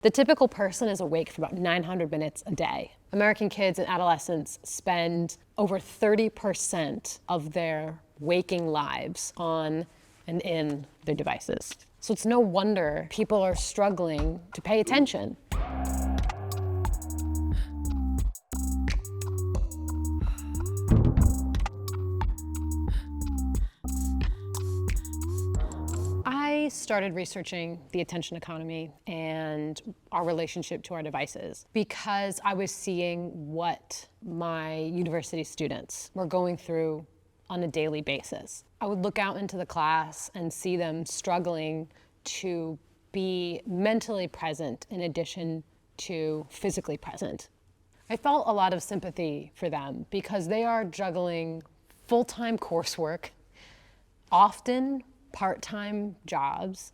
The typical person is awake for about 900 minutes a day. American kids and adolescents spend over 30% of their waking lives on and in their devices. So it's no wonder people are struggling to pay attention. I started researching the attention economy and our relationship to our devices because I was seeing what my university students were going through on a daily basis. I would look out into the class and see them struggling to be mentally present in addition to physically present. I felt a lot of sympathy for them because they are juggling full-time coursework, often part-time jobs,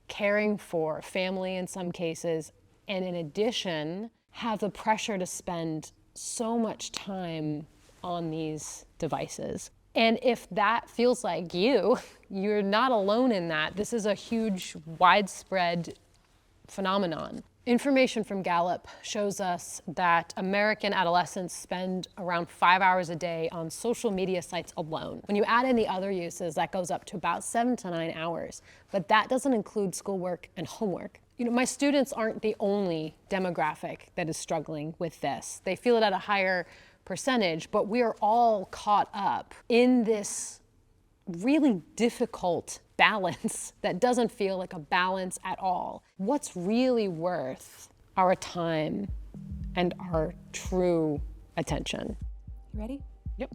caring for family in some cases, and in addition, have the pressure to spend so much time on these devices. And if that feels like you're not alone in that. This is a huge, widespread phenomenon. Information from Gallup shows us that American adolescents spend around 5 hours a day on social media sites alone. When you add in the other uses, that goes up to about 7 to 9 hours. But that doesn't include schoolwork and homework. My students aren't the only demographic that is struggling with this. They feel it at a higher percentage, but we are all caught up in this really difficult balance that doesn't feel like a balance at all. What's really worth our time and our true attention? You ready? Yep.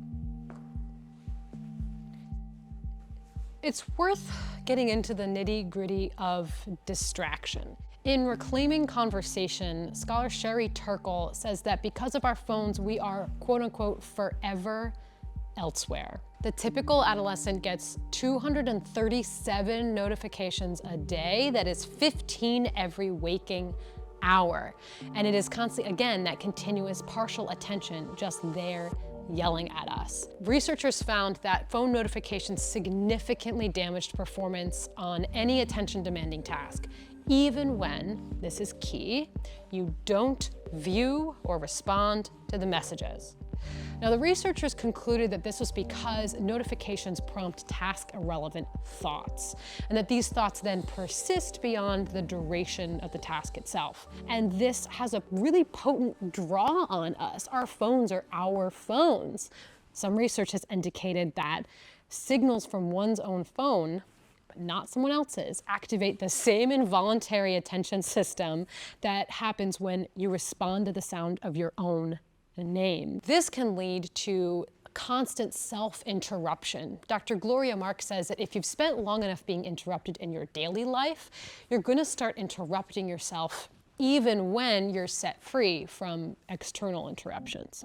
It's worth getting into the nitty-gritty of distraction. In Reclaiming Conversation, scholar Sherry Turkle says that because of our phones, we are quote-unquote forever elsewhere. The typical adolescent gets 237 notifications a day. That is 15 every waking hour. And it is constantly, again, that continuous partial attention just there yelling at us. Researchers found that phone notifications significantly damaged performance on any attention-demanding task, even when, this is key, you don't view or respond to the messages. Now, the researchers concluded that this was because notifications prompt task-irrelevant thoughts, and that these thoughts then persist beyond the duration of the task itself. And this has a really potent draw on us. Our phones are our phones. Some research has indicated that signals from one's own phone, but not someone else's, activate the same involuntary attention system that happens when you respond to the sound of your own name. This can lead to constant self-interruption. Dr. Gloria Mark says that if you've spent long enough being interrupted in your daily life, you're going to start interrupting yourself even when you're set free from external interruptions.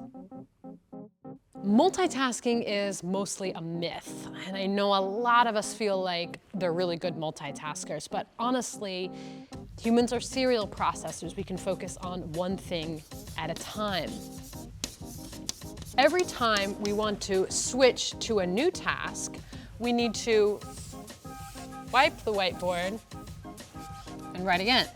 Multitasking is mostly a myth, and I know a lot of us feel like they're really good multitaskers, but honestly, humans are serial processors. We can focus on one thing at a time. Every time we want to switch to a new task, we need to wipe the whiteboard and write again.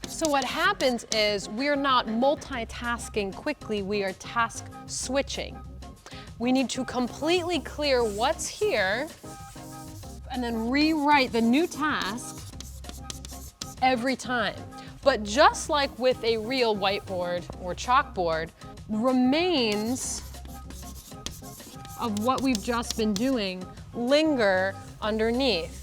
So what happens is we're not multitasking quickly, we are task switching. We need to completely clear what's here and then rewrite the new task every time. But just like with a real whiteboard or chalkboard, remains of what we've just been doing linger underneath.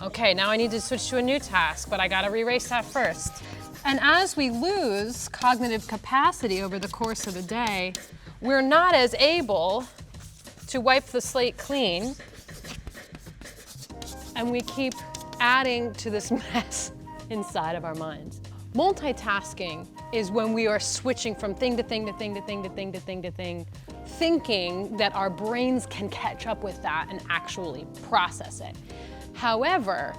Okay, now I need to switch to a new task, but I gotta erase that first. And as we lose cognitive capacity over the course of the day, we're not as able to wipe the slate clean, and we keep adding to this mess inside of our minds. Multitasking is when we are switching from thing to thing to thing to thing to thing to thing to thing, thinking that our brains can catch up with that and actually process it. However,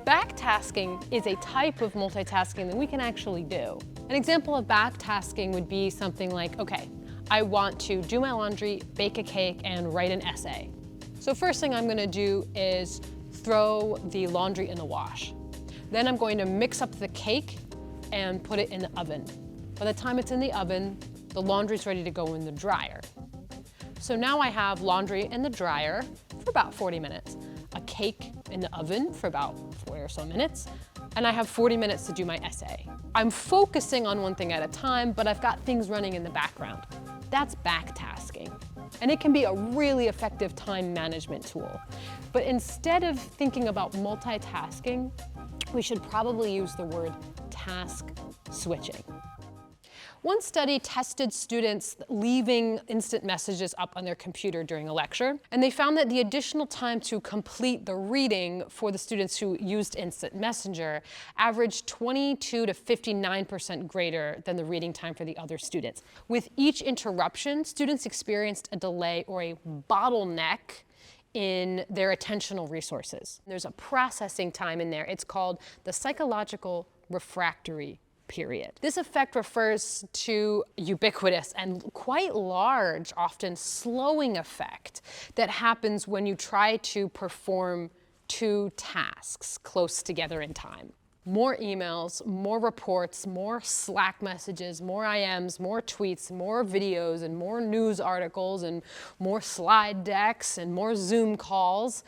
backtasking is a type of multitasking that we can actually do. An example of backtasking would be something like, okay, I want to do my laundry, bake a cake, and write an essay. So first thing I'm gonna do is throw the laundry in the wash. Then I'm going to mix up the cake and put it in the oven. By the time it's in the oven, the laundry's ready to go in the dryer. So now I have laundry in the dryer for about 40 minutes, a cake in the oven for about 40 or so minutes, and I have 40 minutes to do my essay. I'm focusing on one thing at a time, but I've got things running in the background. That's backtasking. And it can be a really effective time management tool. But instead of thinking about multitasking, we should probably use the word task switching. One study tested students leaving instant messages up on their computer during a lecture, and they found that the additional time to complete the reading for the students who used instant messenger averaged 22 to 59% greater than the reading time for the other students. With each interruption, students experienced a delay or a bottleneck in their attentional resources. There's a processing time in there. It's called the psychological refractory period. This effect refers to ubiquitous and quite large, often slowing effect that happens when you try to perform two tasks close together in time. More emails, more reports, more Slack messages, more IMs, more tweets, more videos, and more news articles, and more slide decks, and more Zoom calls.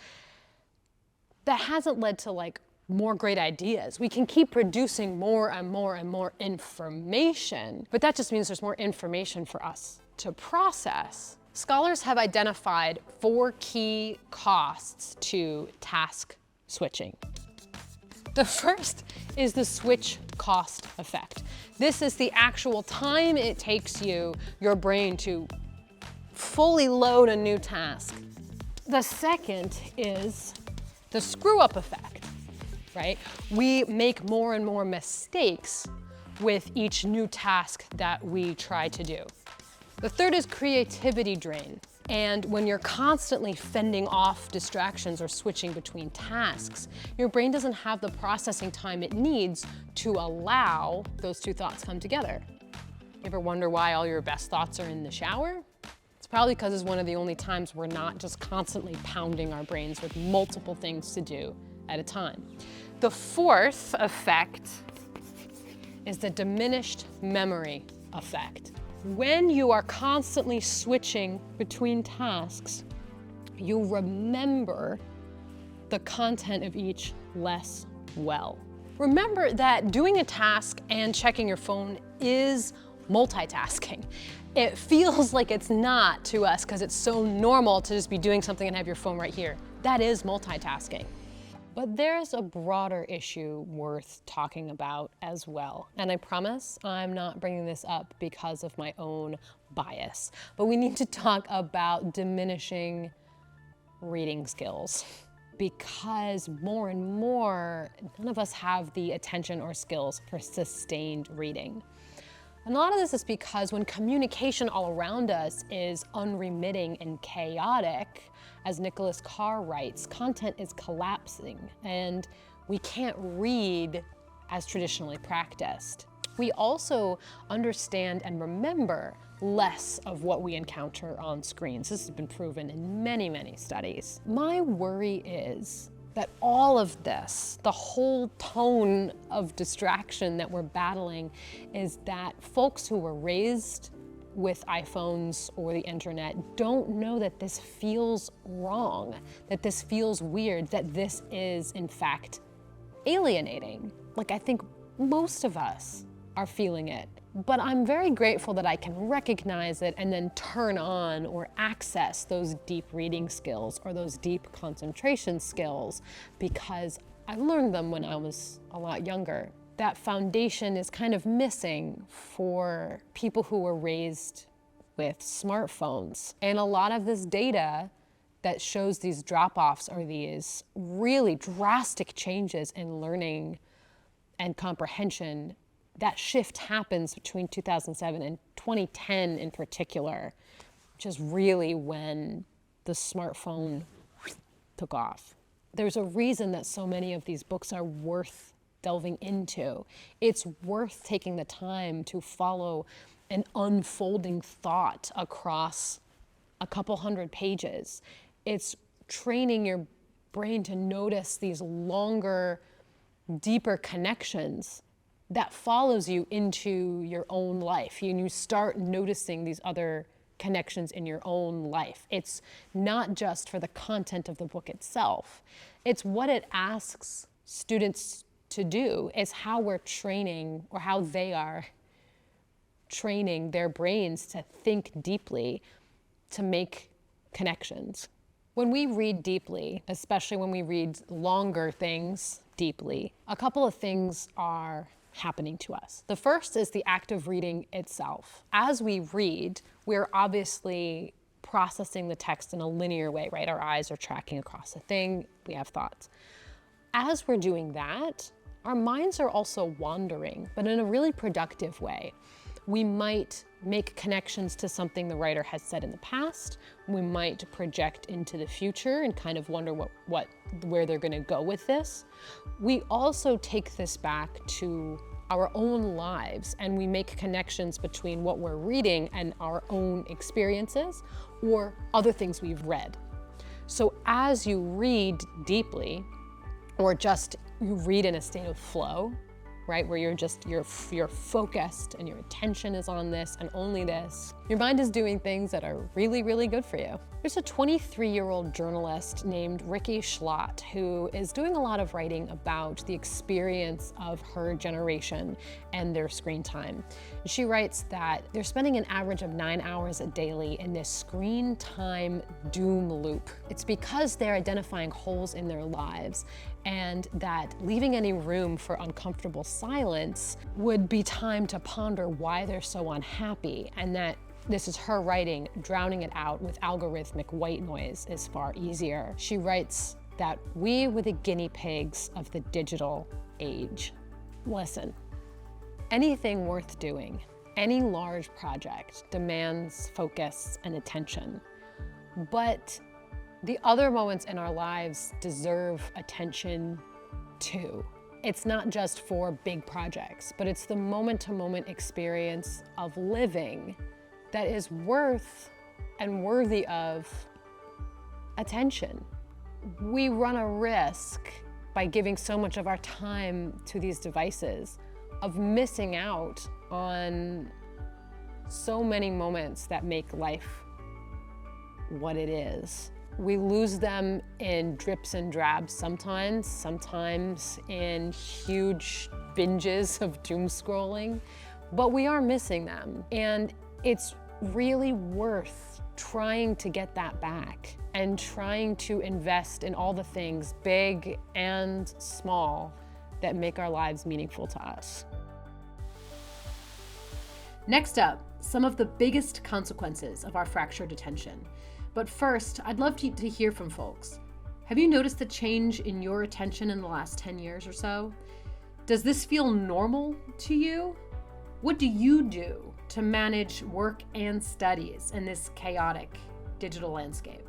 That hasn't led to more great ideas. We can keep producing more and more and more information, but that just means there's more information for us to process. Scholars have identified 4 key costs to task switching. The first is the switch cost effect. This is the actual time it takes your brain to fully load a new task. The second is the screw-up effect. Right? We make more and more mistakes with each new task that we try to do. The third is creativity drain. And when you're constantly fending off distractions or switching between tasks, your brain doesn't have the processing time it needs to allow those two thoughts come together. You ever wonder why all your best thoughts are in the shower? It's probably because it's one of the only times we're not just constantly pounding our brains with multiple things to do at a time. The fourth effect is the diminished memory effect. When you are constantly switching between tasks, you remember the content of each less well. Remember that doing a task and checking your phone is multitasking. It feels like it's not to us because it's so normal to just be doing something and have your phone right here. That is multitasking. But there's a broader issue worth talking about as well. And I promise I'm not bringing this up because of my own bias. But we need to talk about diminishing reading skills. Because more and more, none of us have the attention or skills for sustained reading. And a lot of this is because when communication all around us is unremitting and chaotic, as Nicholas Carr writes, content is collapsing and we can't read as traditionally practiced. We also understand and remember less of what we encounter on screens. This has been proven in many, many studies. My worry is that all of this, the whole tone of distraction that we're battling, is that folks who were raised with iPhones or the internet don't know that this feels wrong, that this feels weird, that this is in fact alienating. I think most of us are feeling it. But I'm very grateful that I can recognize it and then turn on or access those deep reading skills or those deep concentration skills because I learned them when I was a lot younger. That foundation is kind of missing for people who were raised with smartphones. And a lot of this data that shows these drop-offs are these really drastic changes in learning and comprehension. That shift happens between 2007 and 2010 in particular, which is really when the smartphone took off. There's a reason that so many of these books are worth delving into. It's worth taking the time to follow an unfolding thought across a couple hundred pages. It's training your brain to notice these longer, deeper connections that follows you into your own life. You start noticing these other connections in your own life. It's not just for the content of the book itself. It's what it asks students to do. It's how we're training, or how they are training their brains to think deeply, to make connections. When we read deeply, especially when we read longer things deeply, a couple of things are happening to us. The first is the act of reading itself. As we read, we're obviously processing the text in a linear way, right? Our eyes are tracking across a thing, we have thoughts. As we're doing that, our minds are also wandering, but in a really productive way. We might make connections to something the writer has said in the past. We might project into the future and kind of wonder where they're going to go with this. We also take this back to our own lives, and we make connections between what we're reading and our own experiences or other things we've read. So as you read deeply, or just you read in a state of flow, right, where you're focused and your attention is on this and only this, your mind is doing things that are really, really good for you. There's a 23-year-old journalist named Ricky Schlott who is doing a lot of writing about the experience of her generation and their screen time. She writes that they're spending an average of 9 hours a daily in this screen time doom loop. It's because they're identifying holes in their lives, and that leaving any room for uncomfortable silence would be time to ponder why they're so unhappy, and that this is her writing, drowning it out with algorithmic white noise is far easier. She writes that we were the guinea pigs of the digital age. Listen, anything worth doing, any large project demands focus and attention, but the other moments in our lives deserve attention too. It's not just for big projects, but it's the moment-to-moment experience of living that is worth and worthy of attention. We run a risk by giving so much of our time to these devices of missing out on so many moments that make life what it is. We lose them in drips and drabs sometimes in huge binges of doom scrolling, but we are missing them. And it's really worth trying to get that back and trying to invest in all the things, big and small, that make our lives meaningful to us. Next up, some of the biggest consequences of our fractured attention. But first, I'd love to hear from folks. Have you noticed a change in your attention in the last 10 years or so? Does this feel normal to you? What do you do to manage work and studies in this chaotic digital landscape?